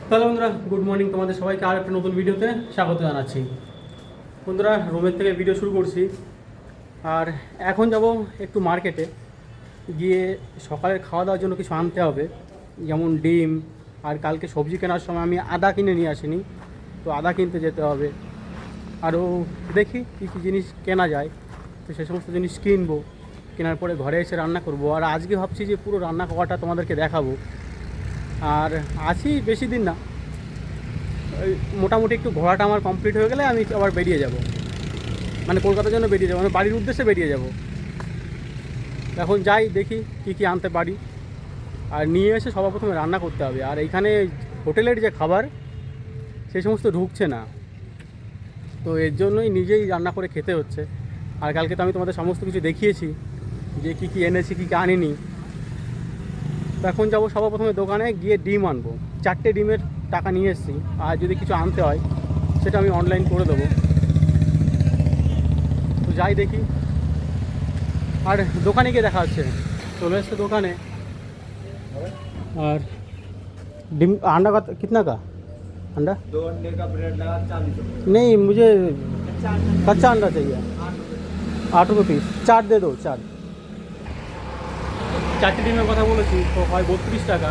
তাহলে বন্ধুরা, good morning তোমাদের সবাইকে আর একটা নতুন ভিডিওতে স্বাগত জানাচ্ছি। বন্ধুরা, রুমের থেকে ভিডিও শুরু করছি। আর এখন যাব একটু মার্কেটে গিয়ে সকালের খাওয়া দাওয়ার জন্য কিছু আনতে হবে, যেমন ডিম। আর কালকে সবজি কেনার সময় আমি আদা কিনে নিয়ে আসিনি, তো আদা কিনতে যেতে হবে। আরও দেখি কী কী জিনিস কেনা যায়, তো সে সমস্ত জিনিস কিনবো। কেনার পরে ঘরে এসে রান্না করব। আর আজকে ভাবছি যে পুরো রান্না করাটা তোমাদেরকে দেখাবো। আর আছি বেশি দিন না, ওই মোটামুটি একটু ঘোরাটা আমার কমপ্লিট হয়ে গেলে আমি আবার বেরিয়ে যাব, মানে কলকাতার জন্য বেরিয়ে যাবো, মানে বাড়ির উদ্দেশ্যে বেরিয়ে যাব। এখন যাই, দেখি কী কী আনতে পারি। আর নিয়ে এসে সবার প্রথমে রান্না করতে হবে। আর এইখানে হোটেলের যে খাবার সেই সমস্ত ঢুকছে না, তো এর জন্যই নিজেই রান্না করে খেতে হচ্ছে। আর কালকে তো আমি তোমাদের সমস্ত কিছু দেখিয়েছি যে কী কী এনেছি, কী কী আনিনি। তো এখন যাবো সবার প্রথমে দোকানে গিয়ে ডিম আনবো। 4টে ডিমের টাকা নিয়ে এসেছি, আর যদি কিছু আনতে হয় সেটা আমি অনলাইন করে দেবো। তো যাই দেখি। আর দোকানে গিয়ে দেখা হচ্ছে। चलो इससे दुकान है। और डिम अंडा का कितना का अंडा? 2 अंडे का ब्रेड लगा 40 रुपये। नहीं, मुझे कच्चा अंडा चाहिए। 8 रुपये पिस। 4 दे दो, 4। 4টি ডিমের কথা বলেছি, তো হয় 32 টাকা।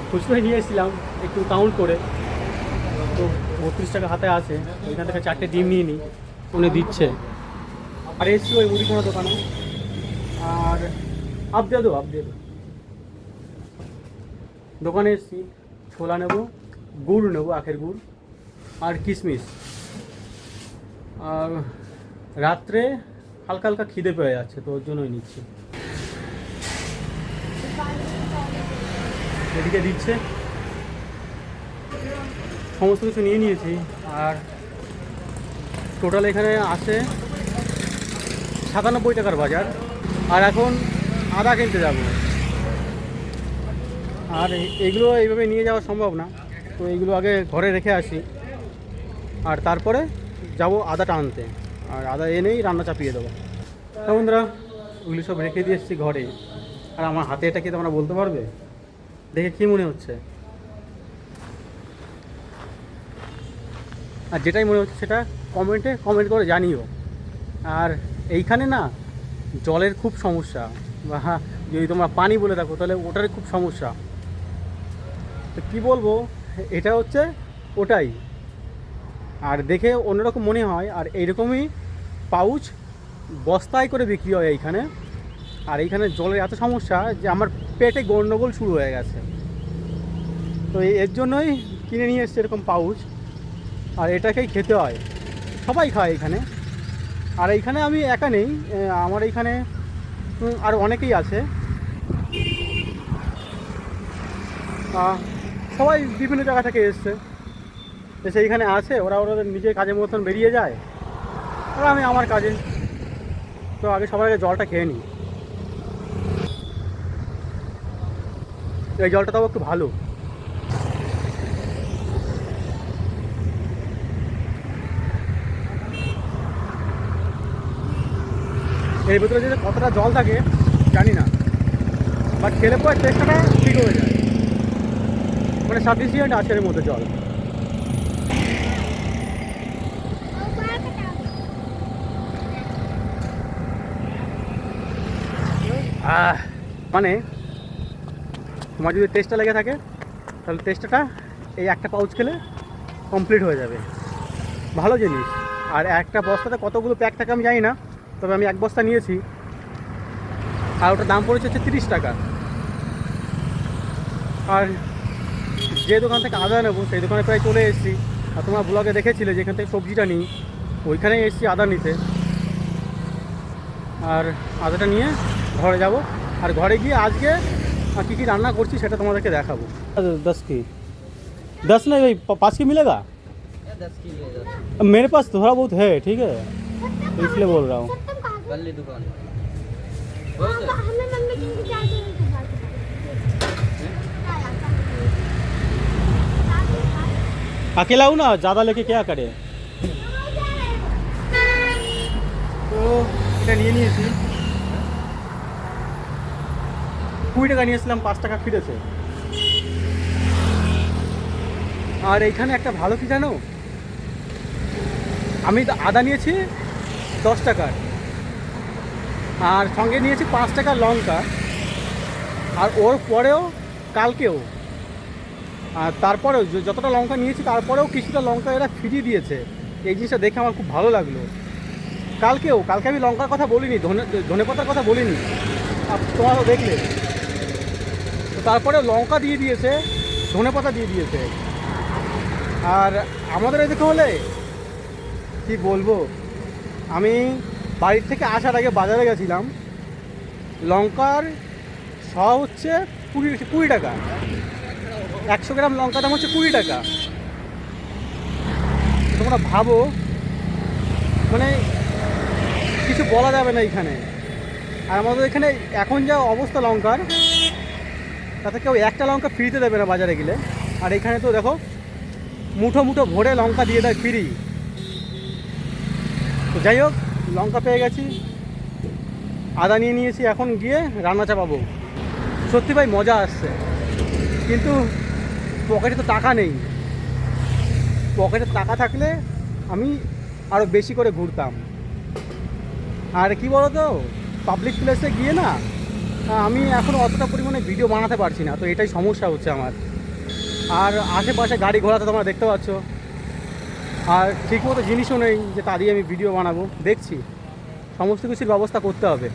খুচরোই নিয়ে এসেছিলাম একটু কাউন্ট করে, তো 32 টাকা হাতে আছে। ওইখান থেকে 4টে ডিম নিয়ে নিই, উনি দিচ্ছে। আর এসছি ওই মুদিখানা দোকানে। আর आप दे दो, आप दे दो। দোকানে এসছি, ছোলা নেব, গুড় নেব, আখের গুড়, আর কিশমিশ। আর রাত্রে হালকা হালকা খিদে পেয়ে যাচ্ছে, তো ওর জন্যই নিচ্ছি। এদিকে দিচ্ছে, সমস্ত কিছু নিয়ে নিয়েছি। আর টোটাল এখানে আসে 97 টাকার বাজার। আর এখন আদা কিনতে যাব। আর এগুলো এইভাবে নিয়ে যাওয়া সম্ভব না, তো এইগুলো আগে ঘরে রেখে আসি, আর তারপরে যাব আদাটা আনতে। আর আদা এনেই রান্না চাপিয়ে দেবো। বন্ধুরা, ওগুলি সব রেখে দিয়ে এসেছি ঘরে। আর আমার হাতে এটা কি তোমরা বলতে পারবে দেখে কী মনে হচ্ছে? আর যেটাই মনে হচ্ছে সেটা কমেন্ট করে জানিও। আর এইখানে না জলের খুব সমস্যা, বা যদি তোমরা পানি বলে থাকো তাহলে ওটারই খুব সমস্যা। তো কী বলবো, এটা হচ্ছে ওটাই। আর দেখে অন্যরকম মনে হয়। আর এইরকমই পাউচ বস্তায় করে বিক্রি হয় এইখানে। আর এইখানে জলের এত সমস্যা যে আমার পেটে গন্ডগোল শুরু হয়ে গেছে, তো এর জন্যই কিনে নিয়ে এসছে এরকম পাউচ। আর এটাকেই খেতে হয়, সবাই খায় এখানে। আর এইখানে আমি একা নেই, আমার এইখানে আর অনেকেই আছে। সবাই বিভিন্ন জায়গা থেকে এসছে, এসে এইখানে আছে। ওদের নিজের কাজের মতন বেরিয়ে যায়, আর আমি আমার কাজে। তো আগে সবার আগে জলটা খেয়ে নিই। এই জলটা তাও একটু ভালো। এর ভিতরে যদি কতটা জল থাকে জানি না, বাট খেলে পরে টেস্টটা ঠিক হয়ে যায়, মানে সাফিসিয়েন্ট আছে এর মধ্যে জল। মানে তোমার যদি টেস্টটা লেগে থাকে তাহলে টেস্টটা এই একটা পাউচ খেলে কমপ্লিট হয়ে যাবে। ভালো জিনিস। আর একটা বস্তাতে কতগুলো প্যাক থাকে আমি জানি না, তবে আমি এক বস্তা নিয়েছি। আর ওটার দাম পড়েছে হচ্ছে 30 টাকা। আর যে দোকান থেকে আদা নেবো সেই দোকানে প্রায় চলে এসেছি। আর তোমার ব্লগে দেখেছিলে যেখান থেকে সবজিটা নিই, ওইখানেই এসেছি আদা নিতে। আর আদাটা নিয়ে ঘরে যাব। আর ঘরে গিয়ে আজকে কী কী রান্না করছি সেটা তোমাদেরকে দেখাবো। 10 की 10 नहीं भाई, 5 की मिलेगा? 10 की ले जाओ। अब मेरे पास थोड़ा बहुत है, ठीक है, तो इसलिए बोल रहा हूँ। गली दुकान अकेला हूँ ना, ज़्यादा लेके क्या करे। তো এটা নিয়ে নিয়েছি। 20 টাকা নিয়েছিলাম, 5 টাকা ফিরেছে। আর এইখানে একটা ভালো কি জানো, আমি তো আদা নিয়েছি 10 টাকার, আর সঙ্গে নিয়েছি 5 টাকার লঙ্কা, আর ওর পরেও কালকেও, আর তারপরেও যতটা লঙ্কা নিয়েছি তারপরেও কিছুটা লঙ্কা এরা ফিরিয়ে দিয়েছে। এই জিনিসটা দেখে আমার খুব ভালো লাগলো। কালকে আমি লঙ্কার কথা বলিনি, ধনেপাতার কথা বলিনি, তোমরা দেখলে। তারপরে লঙ্কা দিয়ে দিয়েছে, ধনেপাতা দিয়ে দিয়েছে। আর আমাদের এদিকে হলে কি বলবো, আমি বাড়ির থেকে আসার আগে বাজারে গেছিলাম, লঙ্কার শ হচ্ছে 20 টাকা, 100 গ্রাম লঙ্কা দাম হচ্ছে 20 টাকা। তোমরা ভাবো, মানে কিছু বলা যাবে না এখানে। আর আমাদের এখানে এখন যা অবস্থা লঙ্কার, তাতে কেউ একটা লঙ্কা ফ্রিতে দেবে না বাজারে গেলে। আর এখানে তো দেখো মুঠো মুঠো ভরে লঙ্কা দিয়ে দেয় ফ্রি। তো যাই হোক, লঙ্কা পেয়ে গেছি, আদা নিয়ে নিয়েছি, এখন গিয়ে রান্না চাপাবো। সত্যি ভাই মজা আসছে, কিন্তু পকেটে তো টাকা নেই। পকেটে টাকা থাকলে আমি আরও বেশি করে ঘুরতাম। আর কি বলো তো, পাবলিক প্লেসে গিয়ে না আমি এখন অতটা পরিমাণে ভিডিও বানাতে পারছি না, তো এটাই সমস্যা হচ্ছে আমার। আর আশেপাশে গাড়ি ঘোড়া তো তোমরা দেখতে পাচ্ছ, আর ঠিকমতো জিনিসও নেই যে তা দিয়ে আমি ভিডিও বানাবো। দেখছি সমস্ত কিছুর ব্যবস্থা করতে হবে,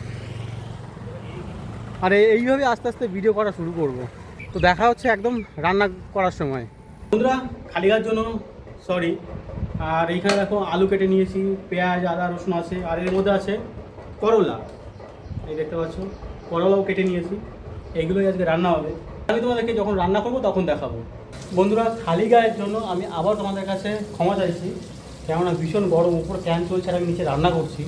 আর এইভাবে আস্তে আস্তে ভিডিও করা শুরু করব। তো দেখা হচ্ছে একদম রান্না করার সময়। বন্ধুরা, খালিগার জন্য সরি। আর এইখানে দেখো আলু কেটে নিয়েছি, পেঁয়াজ, আদা, রসুন আছে, আর এর মধ্যে আছে করলা, এই দেখতে পাচ্ছ, করলাও কেটে নিয়েছি। এইগুলোই আজকে রান্না হবে। আমি তোমাদেরকে যখন রান্না করবো তখন দেখাবো। বন্ধুরা, খালি গায়ের জন্য আমি আবার তোমাদের কাছে ক্ষমা চাইছি, কেননা ভীষণ গরম, উপর ফ্যান চলছে আর আমি নিচে রান্না করছি।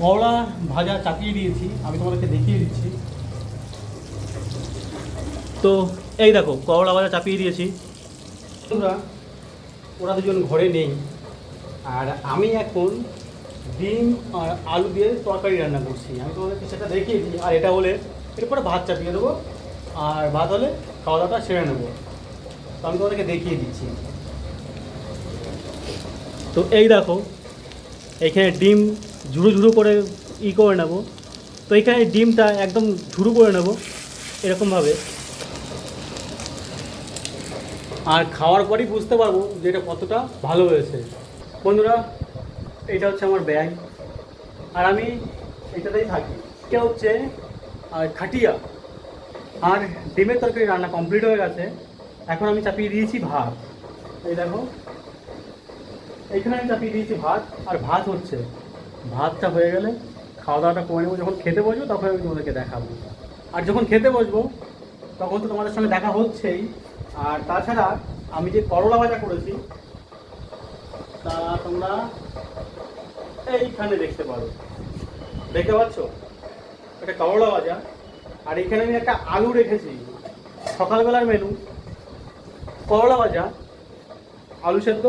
করলা ভাজা চাপিয়ে দিয়েছি, আমি তোমাদেরকে দেখিয়ে দিচ্ছি। তো এই দেখো করলা ভাজা চাপিয়ে দিয়েছি। বন্ধুরা, ওরা দুজন ঘরে নেই, আর আমি এখন ডিম আর আলু দিয়ে তরকারি রান্না করছি। আমি তোমাদেরকে সেটা দেখিয়ে দিই। আর এটা হলে এরপরে ভাত চাপিয়ে দেবো, আর ভাত হলে খাওয়া দাওয়াটা সেরে নেবো। তো আমি তোমাদেরকে দেখিয়ে দিচ্ছি। তো এই দেখো, এইখানে ডিম ঝুড়ো ঝুড়ো করে করে নেবো। তো এইখানে ডিমটা একদম ঝুড়ো করে নেবো এরকমভাবে। আর খাওয়ার পরই বুঝতে পারবো যে এটা কতটা ভালো হয়েছে। বন্ধুরা, এটা হচ্ছে আমার ব্যাগ, আর আমি এটাতেই থাকি। এটা হচ্ছে খাটিয়া। আর ডিমের তরকারি রান্না কমপ্লিট হয়ে গেছে। এখন আমি চাপিয়ে দিয়েছি ভাত। এই দেখো, এইখানে আমি চাপিয়ে দিয়েছি ভাত, আর ভাত হচ্ছে। ভাতটা হয়ে গেলে খাওয়া দাওয়াটা করে নেবো। যখন খেতে বসবো তখন আমি তোমাদেরকে দেখাবো। আর যখন খেতে বসবো তখন তো তোমাদের সঙ্গে দেখা হচ্ছেই। আর তাছাড়া আমি যে করলা ভাজা করেছি তা তোমরা এইখানে দেখতে পারো, দেখতে পাচ্ছ, এটা করলা ভাজা। আর এখানে আমি একটা আলু রেখেছি, সকালবেলার মেনু, করলা ভাজা, আলু সেদ্ধ,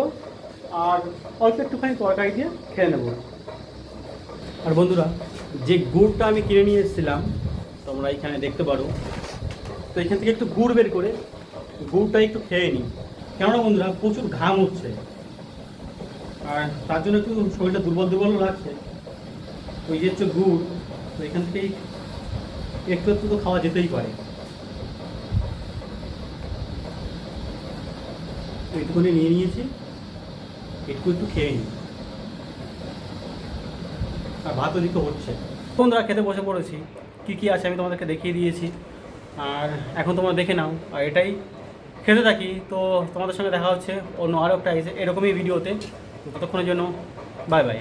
আর অল্প একটুখানি তরকারি দিয়ে খেয়ে নেব। আর বন্ধুরা, যে গুড়টা আমি কিনে নিয়ে এসেছিলাম তোমরা এইখানে দেখতে পারো, তো এখান থেকে একটু গুড় বের করে গুড়টা একটু খেয়ে নিই। কেননা বন্ধুরা, প্রচুর ঘাম হচ্ছে, আর তার জন্য একটু শরীরটা দুর্বল দুর্বলও লাগছে। ওই যে হচ্ছে গুড়, তো এখান থেকেই একটু একটু তো খাওয়া যেতেই পারে। একটুখানি নিয়ে নিয়েছি, একটু একটু খেয়ে নিই। আর ভাত ওদিকে হচ্ছে। বন্ধুরা, খেতে বসে পড়েছি। কী কী আছে আমি তোমাদেরকে দেখিয়ে দিয়েছি, আর এখন তোমরা দেখে নাও। আর এটাই খেতে থাকি। তো তোমাদের সঙ্গে দেখা হচ্ছে অন্য আরও একটা এরকমই ভিডিওতে। ততক্ষণের জন্য বাই বাই।